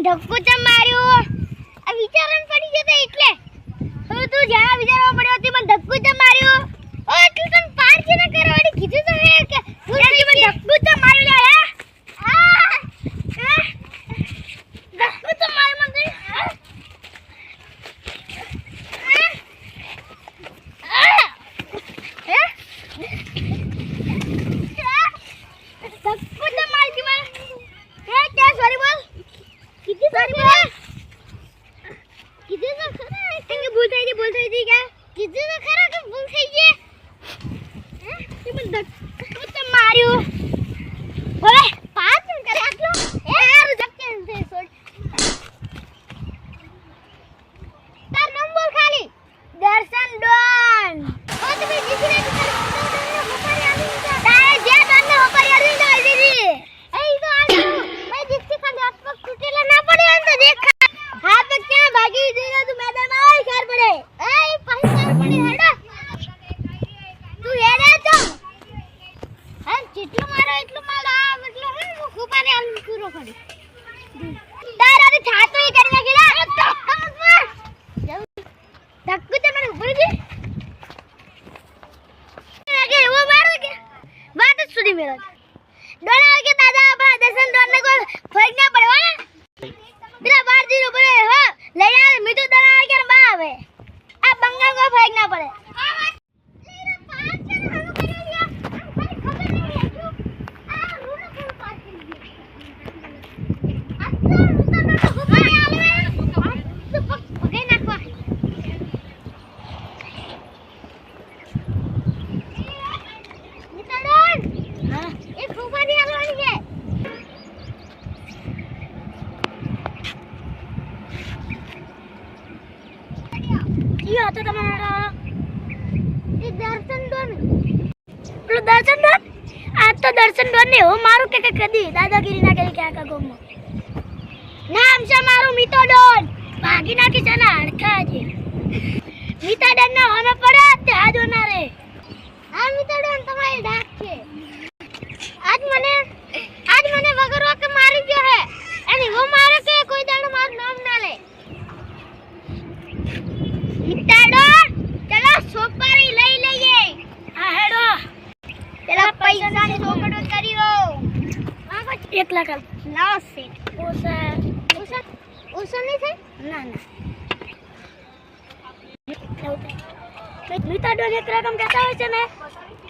ધક્કો ચમ માર્યો આ વિચારન પડી જતો એટલે હવે તું જ્યાં વિચારવા પડ્યો તે મને ધક્કો ચમ માર્યો ઓ તું તન પાર છે ને કરવાડી કીધું તો હે કે તું મને ધક્કો ચમ માર્યો લે ધક્કો ચમ માર્યો મને दर्शन दोने हो मारू के कदी दादागिरी ना करी क्या का गोम नाम से मारू मीतो डोन भागी ना की चना हड़का जे मीता डन ना होने पड़े ते आज होना रे हां मीता डोन तुम्हारी डाक छे आज मने वगरो के मारी गयो है अने वो मारे के कोई दाड़ो मार नाम ना ले मीता डोन चलो सोपारी लई लेंगे हां हेडो चला पैसा ने सोकड़ो करियो मांगो 1 लाख लाओ से ओसा नहीं थे ना मीता डोन 1 रकम कहता होय छे ने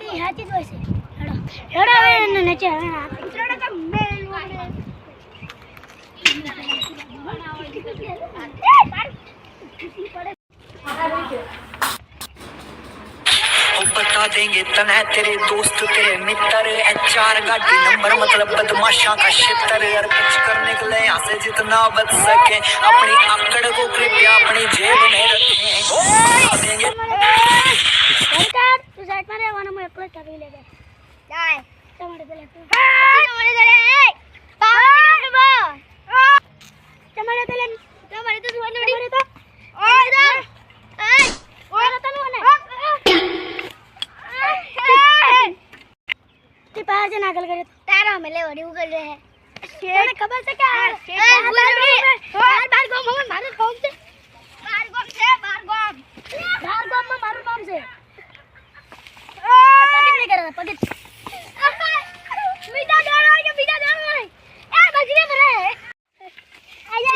ई हाची होय छे हेडो हेडो ने नचे उतरडो का मेल बता देंगे तना तेरे दोस्त तेरे मित्र HR गाड़ी नंबर मतलब बदमाशा का क्षेत्र यार कुछ करने के लिए यहाँ से जितना बच सके अपनी आकड़ को कृपया अपनी जेब में रखें बता देंगे तू साइड में रहवाना मैं एकलो टकी ले गया जाए टमाटर ले टमाटर ले पावर बा टमाटर ले टमाटर तो नोड़ी ओ इधर ए ओरा तनु ने ते पार से नागल करे तारा में ले वडी उगल रहे है तने खबर से क्या बार गोम हम मारे कौन से बार गोम में मारू नाम से पकड़ नहीं कर रहा पकड़ मीठा डर रहा है ए बजरे में रहे आजा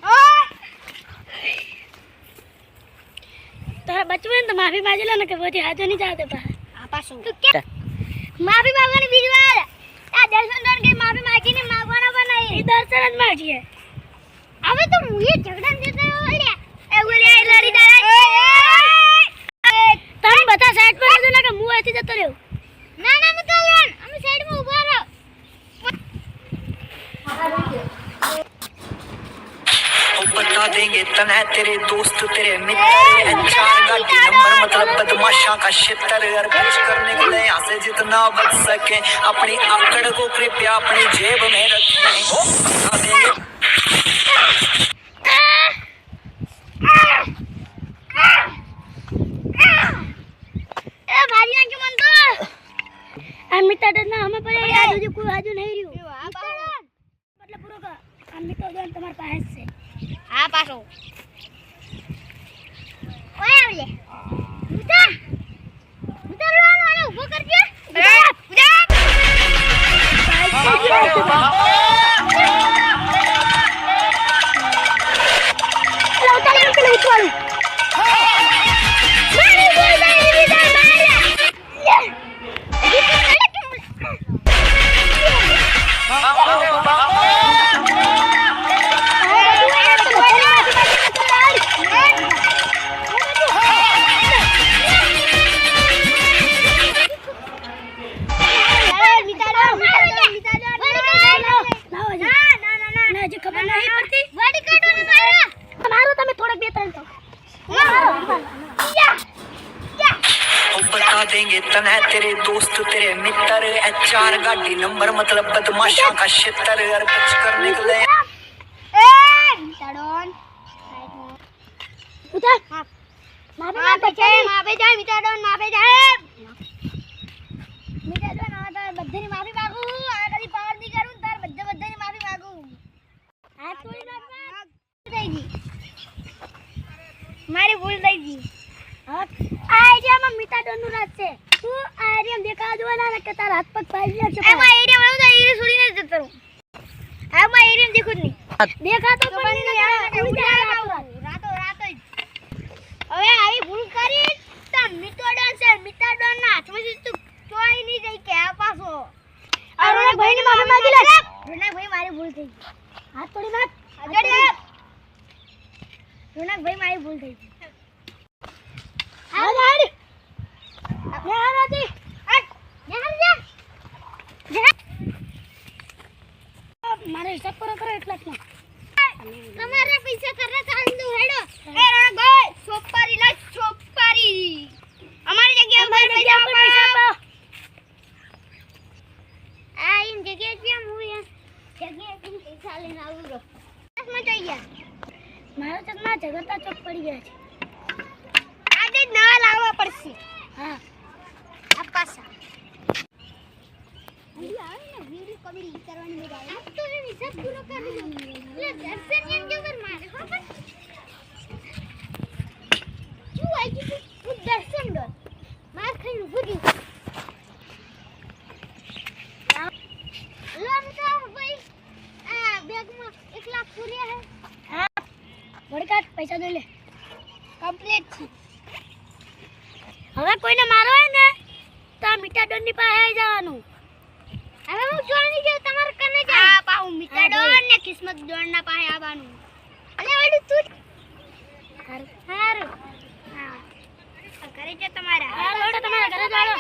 ओ तारा बचपन तो माफी मांगला ना के बोती हाथ नहीं जाते पा पासू तो क्या माफी मांगनी बीज बार आ दर्शन दोन के माफी मांगी ने मांगवाना पण नहीं दर्शन જ मांगी है હવે તો મુએ झगड़ा देते हो લે ए बोले लड़ी दादा तने बता साइड पर जो ना के मुंह ऐसे जतो रहो ना ना मत लेन हम साइड में उभा रहो बता देंगे तना तेरे दोस्त तेरे मित्र HR गाड़ी नंबर मतलब बदमाशा का क्षेत्र यार कुछ करने के लिए यहाँ से जितना बच सके अपनी आकड़ को कृपया अपनी जेब में रखें बता देंगे भारी ना के मन तो अमिता डरना हमें पड़े यार तुझे कोई आजू नहीं रियो मतलब पूरा का આ મીઠોડોન તમારી પાસે જ છે. હા પાછો ઓય આવલે ઉતા ઉતારવાનો ઊભો કરજે ઉતા बता देंगे तन्हे तेरे दोस्त तेरे मित्र HR गाड़ी नंबर मतलब बदमाशा का क्षेत्र और कुछ करने के लिए મારી ભૂલ થઈ ગઈ આ એરિયામાં મીઠાડોન નું રાજ છે. તું આ એરિયામાં દેખાવા જોવાના ને કે તારા હાથ પગ પાડી લે છે. એમાં એરિયા વાળો તો એરિયા છોડીને જ જતો રહું એમાં એરિયા દેખું જ નહીં દેખાતો પણ નહીં. રાતો રાતો જ હવે આવી ભૂલ કરી તો મીઠાડોન છે મીઠાડોન ના હાથમાં તું ચોઈ નહીં જઈ કે આ પાછો આ રોનકભાઈ ની માફી માંગી લે. રોનકભાઈ મારી ભૂલ થઈ ગઈ હાથ તોડી નાખ. રોનકભાઈ મારી ભૂલ થઈ ગઈ હાલ હાલ. યાર આજી. મારે હિસાબ કરો એટલા જ. તમારે પૈસા કરે ચાલુ હેડો એ રણભાઈ સોપારી લા સોપારી અમારી જગ્યા પર પૈસા આપો આ ઇન જગ્યા ક્યાં મૂવી જગ્યા પર પૈસા લઈને આવું રો માં જઈ ગયા મારા ચકના ઝઘડતા ચોક પડી ગયા છે. આજે નવા લાવવા પડશે હા આ પાછા વિડિયો કમેડી કરવાની મજા આવે આ તો એ હિસાબ પૂરો કરી લો એટલે દર્શન એમ કે કર મારે હો પણ શું આઈ ગયું હું દર્શન ડો માર ખાઈને ભૂગી લોન તો ભાઈ આ બેગમાં 1 લાખ પૂર્યા હે હા વડકાટ પૈસા દઈ લે. કમ્પ્લીટ છે હવે કોઈને મારો હોય ને તો આ મીઠાડોન ની પાસે આવી જવાનું. હવે હું જોવાની છે તમારે કને જા આ પાઉ મીઠા ડોન ને કિસ્મત ડોન ના પાસે આવવાનું અને વળી તું હારું હા ઘરે છે તમારા હા લોડો તમારા ઘરે જાઓ.